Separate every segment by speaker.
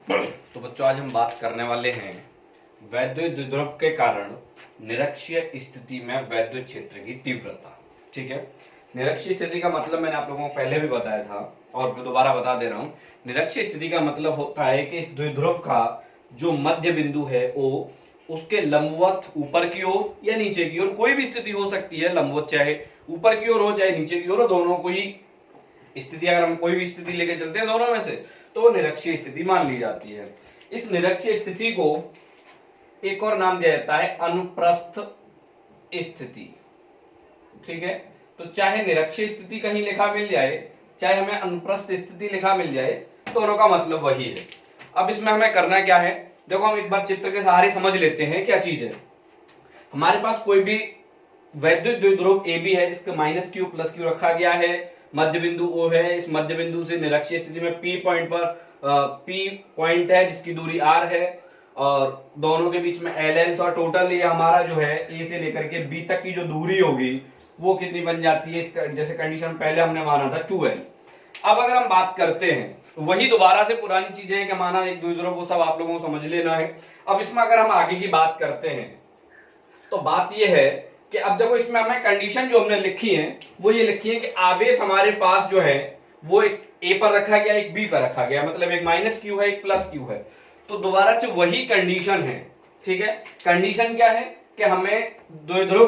Speaker 1: तो बच्चों आज हम बात करने वाले हैं वैद्युत द्विध्रुव के कारण निरक्षीय स्थिति में वैद्युत क्षेत्र की तीव्रता। ठीक है, निरक्षीय स्थिति का मतलब मैंने आप लोगों को पहले भी बताया था और मैं दोबारा बता दे रहा हूं। निरक्षीय स्थिति का मतलब होता है कि इस द्विध्रुव का जो मध्य बिंदु है वो उसके लंबवत ऊपर की ओर या नीचे की ओर, कोई भी स्थिति हो सकती है, लंबवत चाहे ऊपर की ओर हो चाहे नीचे की ओर हो, दोनों को ही स्थिति, अगर हम कोई भी स्थिति लेके चलते हैं दोनों में से, तो वो निरक्षीय स्थिति मान ली जाती है। इस निरक्षीय स्थिति को एक और नाम दिया जाता है अनुप्रस्थ स्थिति। ठीक है, तो चाहे निरक्षीय स्थिति कहीं लिखा मिल जाए, चाहे हमें अनुप्रस्थ स्थिति लिखा मिल जाए, दोनों का मतलब वही है। अब इसमें हमें करना क्या है, देखो हम एक बार चित्र के सहारे समझ लेते हैं क्या चीज है। हमारे पास कोई भी वैद्युत द्विध्रुव ए बी है जिसके माइनस क्यू प्लस क्यू रखा गया है, मध्य बिंदु ओ है, इस मध्य बिंदु से निरक्षीय स्थिति में पी पॉइंट पर पी पॉइंट है जिसकी दूरी आर है, और दोनों के बीच में एल एल, तो टोटल ये हमारा जो है ए से लेकर के बी तक की जो दूरी होगी वो कितनी बन जाती है, इसका जैसे कंडीशन पहले हमने माना था 2l। अब अगर हम बात करते हैं, वही दोबारा से पुरानी चीजें हैं कि माना एक द्विध्रुव, वो सब आप लोगों को समझ लेना है। अब इसमें अगर हम आगे की बात करते हैं तो बात यह है कि अब देखो इसमें हमें कंडीशन जो हमने लिखी है वो ये लिखी है कि आवेश हमारे पास जो है वो एक ए पर रखा गया, एक बी पर रखा गया, मतलब एक माइनस क्यू है, एक प्लस क्यू है। तो दोबारा से वही कंडीशन है। ठीक है, कंडीशन क्या है कि हमें द्विध्रुव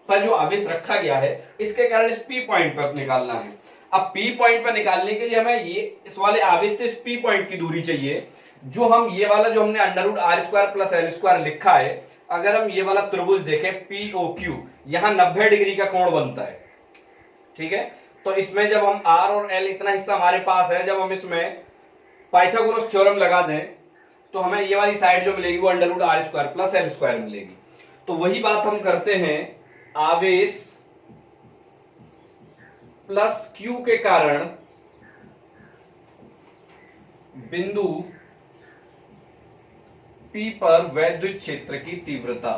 Speaker 1: पर जो आवेश रखा गया है इसके कारण इस पी पॉइंट पर निकालना है। अब पी पॉइंट पर निकालने के लिए हमें ये इस वाले आवेश से इस पी पॉइंट की दूरी चाहिए, जो हम ये वाला जो हमने under root R square plus L square लिखा है, अगर हम ये वाला त्रिभुज देखें पी ओ क्यू, यहां 90 डिग्री का कोण बनता है। ठीक है, तो इसमें जब हम आर और एल इतना हिस्सा हमारे पास है, जब हम इसमें पाइथागोरस थ्योरम लगा दें तो हमें ये वाली साइड जो मिलेगी वो under root R square plus L square मिलेगी। तो वही बात हम करते हैं, आवेश प्लस क्यू के कारण बिंदु P पर वैद्युत क्षेत्र की तीव्रता।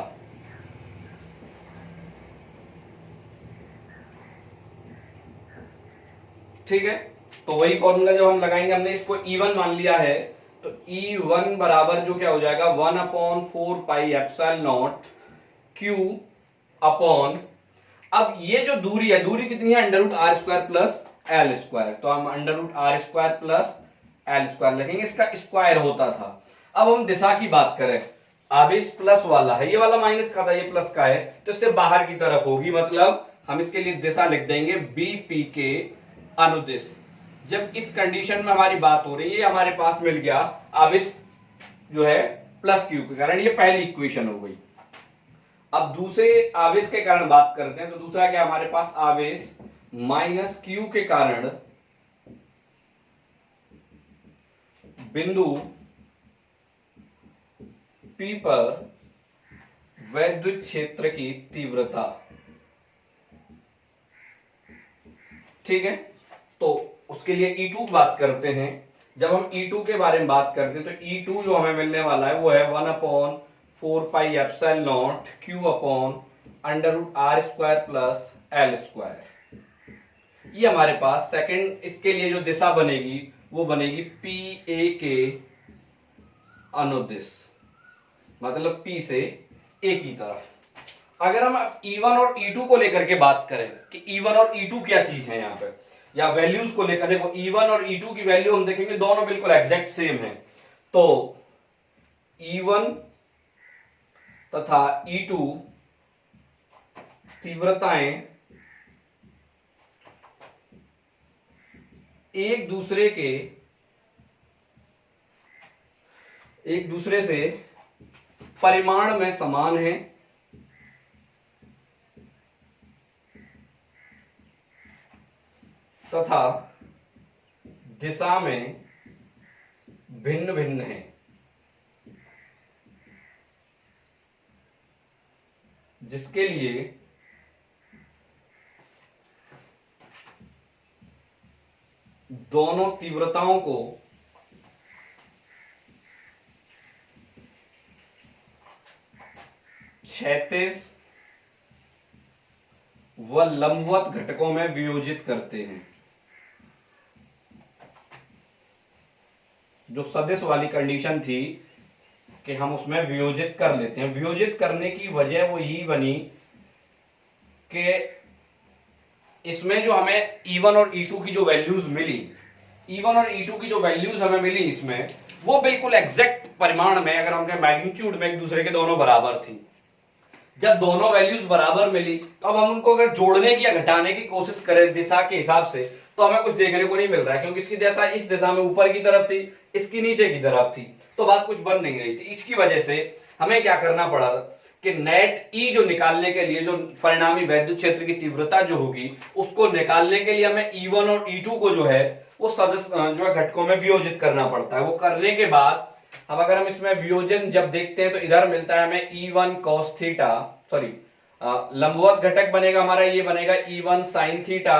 Speaker 1: ठीक है, तो वही फॉर्मूला जब हम लगाएंगे, हमने इसको E1 मान लिया है, तो E1 बराबर जो क्या हो जाएगा 1/4 पाई Q अपॉन, अब ये जो दूरी है, दूरी कितनी है under root R square plus L square, तो हम under root R square plus L square लिखेंगे, इसका स्क्वायर होता था। अब हम दिशा की बात करें, आवेश प्लस वाला है, ये वाला माइनस का था, ये प्लस का है, तो इससे बाहर की तरफ होगी, मतलब हम इसके लिए दिशा लिख देंगे बीपी के अनुदिश। जब इस कंडीशन में हमारी बात हो रही है, हमारे पास मिल गया आवेश जो है प्लस क्यू के कारण, ये पहली इक्वेशन हो गई। अब दूसरे आवेश के कारण बात करते हैं, तो दूसरा क्या हमारे पास, आवेश माइनस क्यू के कारण बिंदु P पर वैद्युत क्षेत्र की तीव्रता। ठीक है, तो उसके लिए E2 बात करते हैं। जब हम E2 के बारे में बात करते हैं तो E2 जो हमें मिलने वाला है वो है 1/4 pi Q upon under root R square plus L square. ये हमारे पास सेकंड, इसके लिए जो दिशा बनेगी वो बनेगी पी ए के अनुदिश, मतलब P से A की तरफ। अगर हम E1 और E2 को लेकर के बात करें कि E1 और E2 क्या चीज है यहाँ पे, या वैल्यूज को लेकर, देखो E1 और E2 की वैल्यू हम देखेंगे दोनों बिल्कुल एग्जैक्ट सेम है। तो E1 तथा E2 तीव्रताएं एक दूसरे से परिमाण में समान है, तथा दिशा में भिन्न भिन्न है। जिसके लिए दोनों तीव्रताओं को क्षैतिज व लंबवत घटकों में वियोजित करते हैं। जो सदिश वाली कंडीशन थी कि हम उसमें वियोजित कर लेते हैं। वियोजित करने की वजह वो यही बनी कि इसमें जो हमें E1 और E2 की जो वैल्यूज मिली, E1 और E2 की जो वैल्यूज हमें मिली इसमें, वो बिल्कुल एग्जैक्ट परिमाण में, अगर हम मैग्नीट्यूड में एक दूसरे के दोनों बराबर थी। जब दोनों वैल्यूज बराबर मिली तो अब हम उनको अगर जोड़ने की या घटाने की कोशिश करें दिशा के हिसाब से, तो हमें कुछ देखने को नहीं मिल रहा है, क्योंकि इसकी दिशा इस दिशा में ऊपर की तरफ थी, इसकी नीचे की तरफ थी, तो बात कुछ बन नहीं रही थी। इसकी वजह से हमें क्या करना पड़ा कि नेट ई जो निकालने के लिए, जो परिणामी वैद्युत क्षेत्र की तीव्रता जो होगी, उसको निकालने के लिए हमें E1 और E2 को जो है वो सदस्य जो है घटकों में वियोजित करना पड़ता है। वो करने के बाद अब अगर हम इसमें वियोजन जब देखते हैं तो इधर मिलता है हमें E1 cos थीटा, सॉरी लंबवत घटक बनेगा हमारा, ये बनेगा E1 sin थीटा,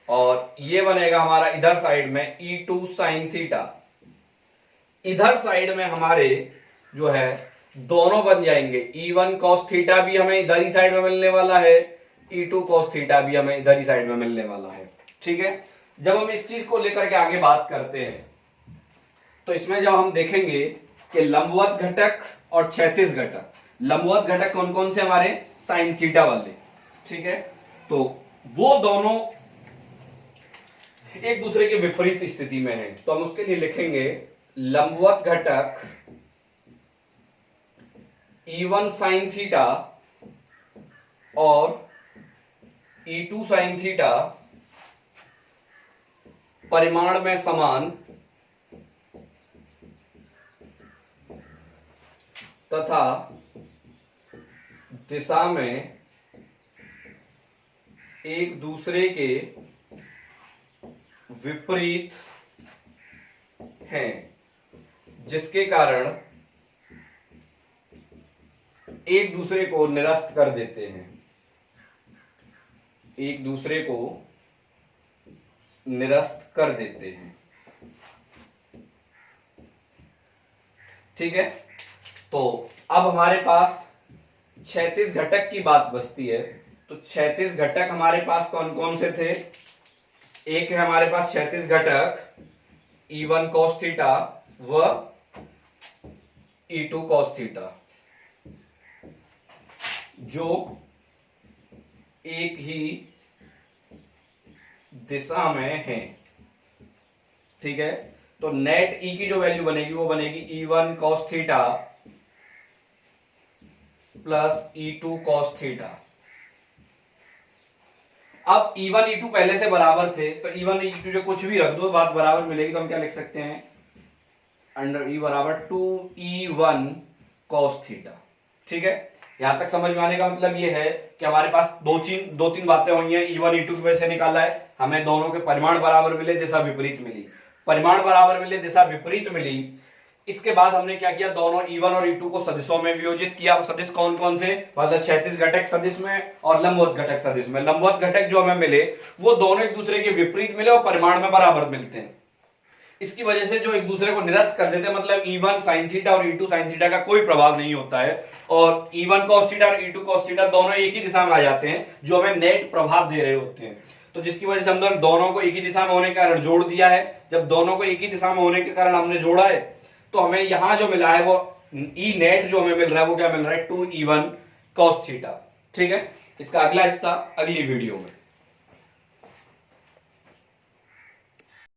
Speaker 1: और ये बनेगा हमारा इधर साइड में E2 sin थीटा। इधर साइड में हमारे जो है दोनों बन जाएंगे, E1 cos थीटा भी हमें इधर ही साइड में मिलने वाला है, E2 cos थीटा भी हमें इधर ही साइड में मिलने वाला है। ठीक है, जब हम इस चीज को लेकर के आगे बात करते हैं तो इसमें जब हम देखेंगे कि लंबवत घटक और क्षैतिज घटक, लंबवत घटक कौन कौन से हमारे, साइन थीटा वाले। ठीक है, तो वो दोनों एक दूसरे के विपरीत स्थिति में है, तो हम उसके लिए लिखेंगे लंबवत घटक E1 sin थीटा और E2 sin थीटा परिमाण में समान तथा दिशा में एक दूसरे के विपरीत हैं, जिसके कारण एक दूसरे को निरस्त कर देते हैं, एक दूसरे को निरस्त कर देते हैं। ठीक है, तो अब हमारे पास क्षैतिज घटक की बात बचती है। तो क्षैतिज घटक हमारे पास कौन कौन से थे, एक है हमारे पास क्षैतिज घटक E1 cos थीटा व E2 cos थीटा, जो एक ही दिशा में है। ठीक है, तो नेट E की जो वैल्यू बनेगी वो बनेगी E1 cos theta plus E2 cos theta. अब E1 E2 पहले से बराबर थे, तो E1 E2 जो कुछ भी रख दो बात बराबर मिलेगी, तो हम क्या लिख सकते हैं, अंडर E बराबर 2E1 cos थीटा। ठीक है, यहां तक समझ में आने का मतलब ये है कि हमारे पास दो तीन बातें हुई हैं। E1 E2 की वजह से निकाला है, हमें दोनों के परिमाण बराबर मिले, दिशा विपरीत मिली, परिमाण बराबर मिले, दिशा विपरीत मिली। इसके बाद हमने क्या किया, दोनों E1 और E2 को सदिशों में वियोजित किया। सदिश कौन कौन से, मतलब क्षैतिज घटक सदिश में और लंबवत घटक सदिश में। लंबवत घटक जो हमें मिले वो दोनों एक दूसरे के विपरीत मिले और परिमाण में बराबर मिलते हैं। इसकी वजह से जो एक दूसरे को निरस्त कर देते हैं, मतलब E1 sin थीटा और E2 sin थीटा का कोई प्रभाव नहीं होता है, और E1 cos थीटा और E2 cos थीटा दोनों एक ही दिशा में आ जाते हैं, जो हमें नेट प्रभाव दे रहे होते हैं। तो जिसकी वजह से हमने दोनों को एक ही दिशा में होने के कारण जोड़ दिया है। जब दोनों को एक ही दिशा में होने के कारण हमने जोड़ा है, तो हमें यहां जो मिला है वो E नेट जो हमें मिल रहा है वो क्या मिल रहा है, 2E1 cos थीटा। ठीक है, इसका अगला हिस्सा अगली वीडियो में।